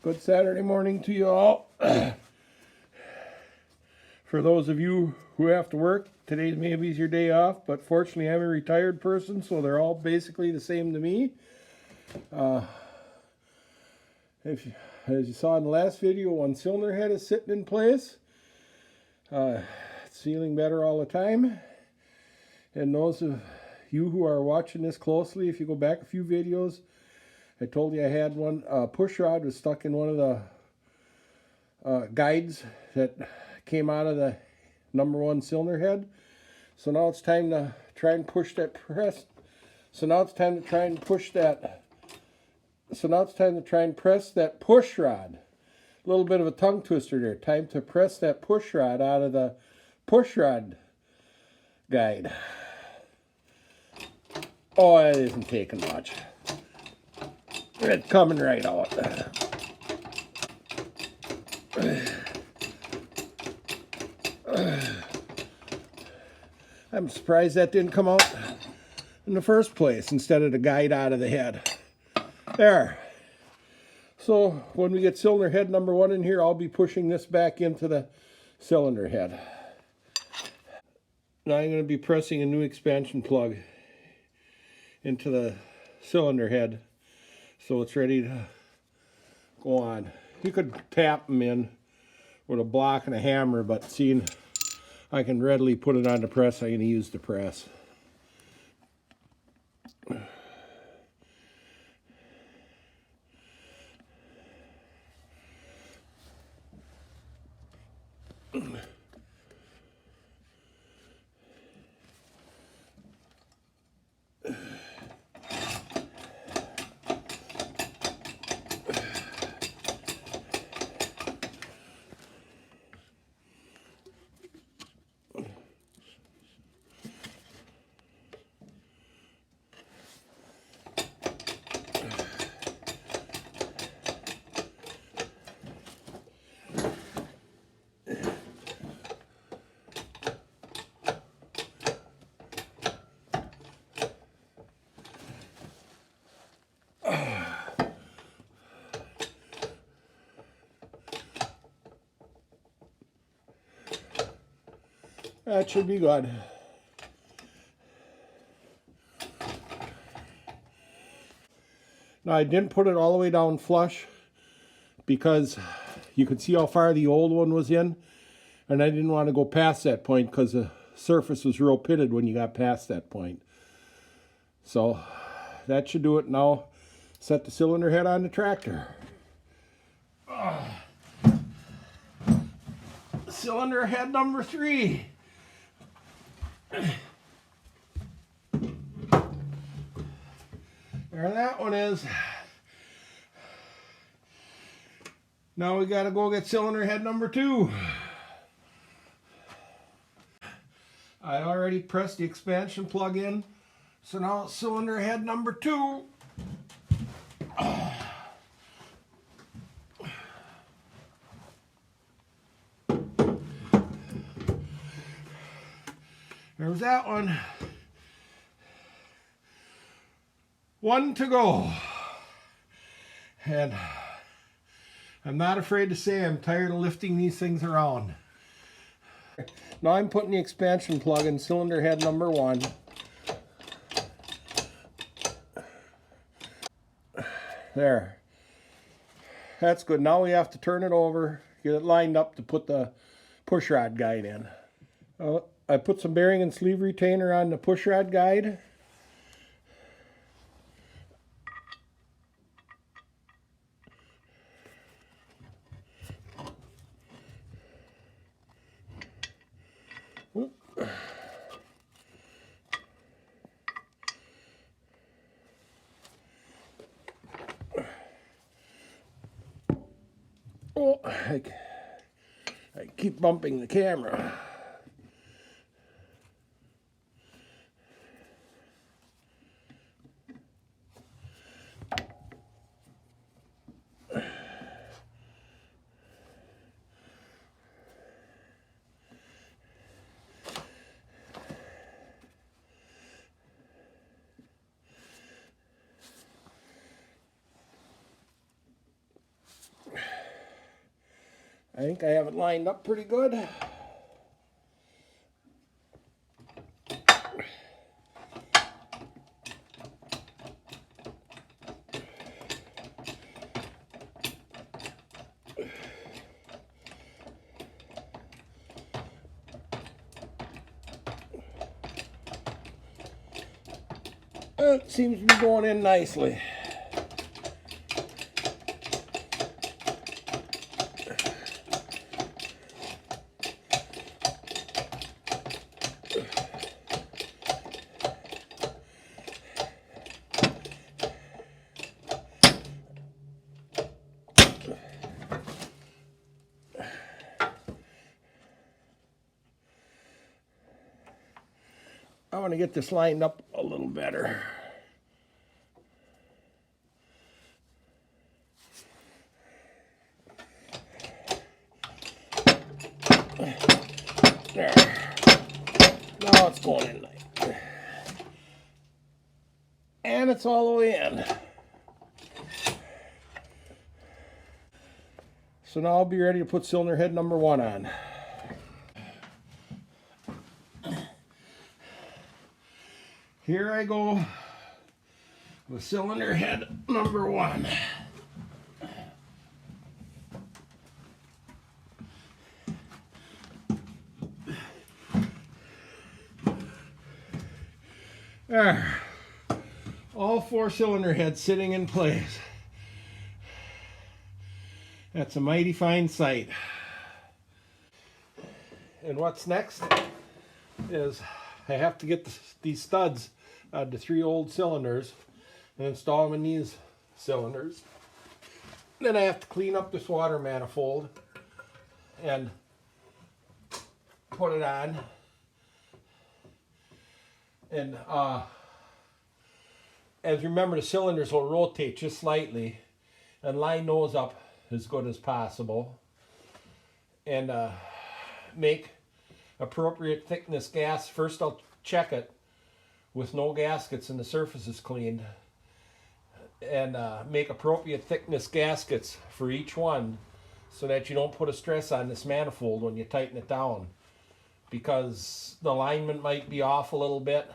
Good Saturday morning to you all. For those of you who have to work, today maybe is your day off, but fortunately I'm a retired person, so they're all basically the same to me. As you saw in the last video, one cylinder head is sitting in place. It's feeling better all the time. And those of you who are watching this closely, if you go back a few videos, I told you I had one push rod was stuck in one of the guides that came out of the number one cylinder head. So now it's time to try and push that press. So now it's time to try and push that. So now it's time to try and press that push rod. A little bit of a tongue twister there. Time to press that push rod out of the push rod guide. Oh, it isn't taking much. It's coming right out. I'm surprised that didn't come out in the first place instead of the guide out of the head. There. So when we get cylinder head number one in here, I'll be pushing this back into the cylinder head. Now I'm going to be pressing a new expansion plug into the cylinder head so it's ready to go on. You could tap them in with a block and a hammer, but seeing I can readily put it on the press, I'm going to use the press. That should be good. Now I didn't put it all the way down flush because you could see how far the old one was in, and I didn't want to go past that point because the surface was real pitted when you got past that point. So that should do it. Now set the cylinder head on the tractor. Cylinder head number 3. There that one is. Now we gotta go get cylinder head number 2. I already pressed the expansion plug in, so now it's cylinder head number 2. There's that one. One to go. And I'm not afraid to say I'm tired of lifting these things around. Now I'm putting the expansion plug in cylinder head number 1. There. That's good. Now we have to turn it over, get it lined up to put the push rod guide in. I put some bearing and sleeve retainer on the push rod guide. Oh, I keep bumping the camera. I think I have it lined up pretty good. It seems to be going in nicely. I want to get this lined up a little better. There. Now it's going in nice. And it's all the way in. So now I'll be ready to put cylinder head number 1 on. Here I go with cylinder head number 1. There. All 4 cylinder heads sitting in place. That's a mighty fine sight. And what's next is I have to get these studs out of the 3 old cylinders and install them in these cylinders. Then I have to clean up this water manifold and put it on. And as you remember, the cylinders will rotate just slightly and line those up as good as possible. And make appropriate thickness gas. First I'll check it with no gaskets and the surface is cleaned. And make appropriate thickness gaskets for each one so that you don't put a stress on this manifold when you tighten it down. Because the alignment might be off a little bit,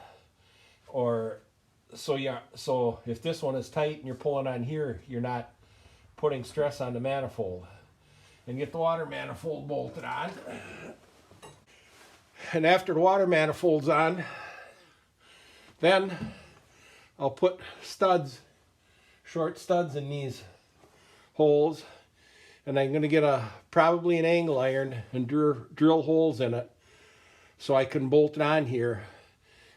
or so if this one is tight and you're pulling on here, you're not putting stress on the manifold. And get the water manifold bolted on. And after the water manifold's on, then I'll put studs, short studs in these holes, and I'm going to get probably an angle iron and drill holes in it so I can bolt it on here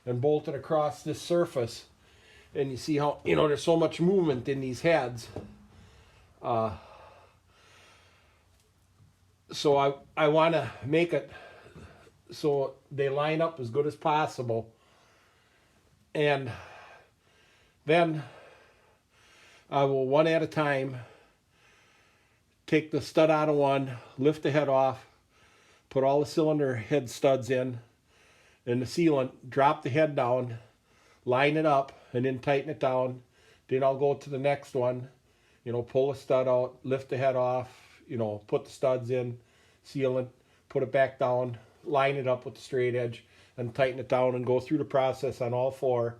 and bolt it across this surface. And you see how, there's so much movement in these heads. So I want to make it so they line up as good as possible. And then I will, one at a time, take the stud out of one, lift the head off, put all the cylinder head studs in the sealant, drop the head down, line it up, and then tighten it down. Then I'll go to the next one, pull the stud out, lift the head off, put the studs in, sealant, put it back down, line it up with the straight edge, and tighten it down and go through the process on all 4.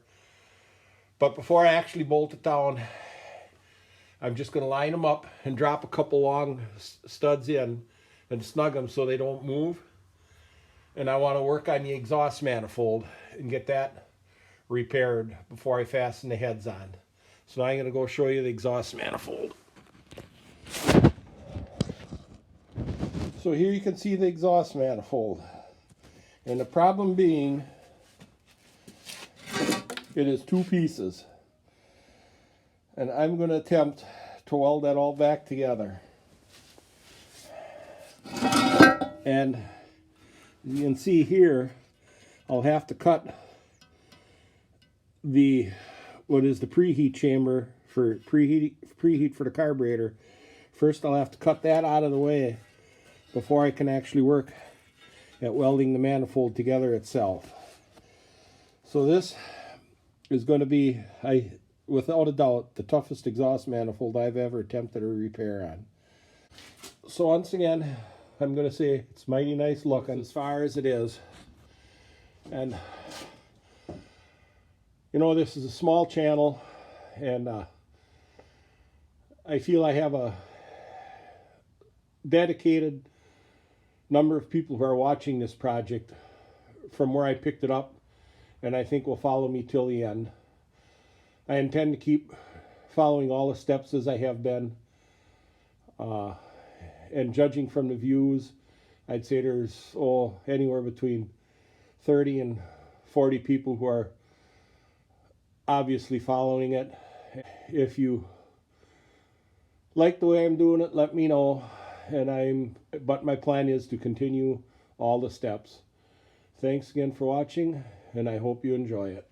But before I actually bolt it down, I'm just going to line them up and drop a couple long studs in and snug them so they don't move. And I want to work on the exhaust manifold and get that repaired before I fasten the heads on. So now I'm going to go show you the exhaust manifold. So here you can see the exhaust manifold. And the problem being, it is 2 pieces. And I'm going to attempt to weld that all back together. And you can see here, I'll have to cut what is the preheat chamber for preheat for the carburetor. First I'll have to cut that out of the way before I can actually work at welding the manifold together itself. So this is going to be, without a doubt, the toughest exhaust manifold I've ever attempted to repair on. So once again, I'm going to say it's mighty nice looking as far as it is. And, you know, this is a small channel, and I feel I have a dedicated number of people who are watching this project from where I picked it up, and I think will follow me till the end. I intend to keep following all the steps as I have been. And judging from the views, I'd say there's anywhere between 30 and 40 people who are obviously following it. If you like the way I'm doing it, let me know. But my plan is to continue all the steps. Thanks again for watching, and I hope you enjoy it.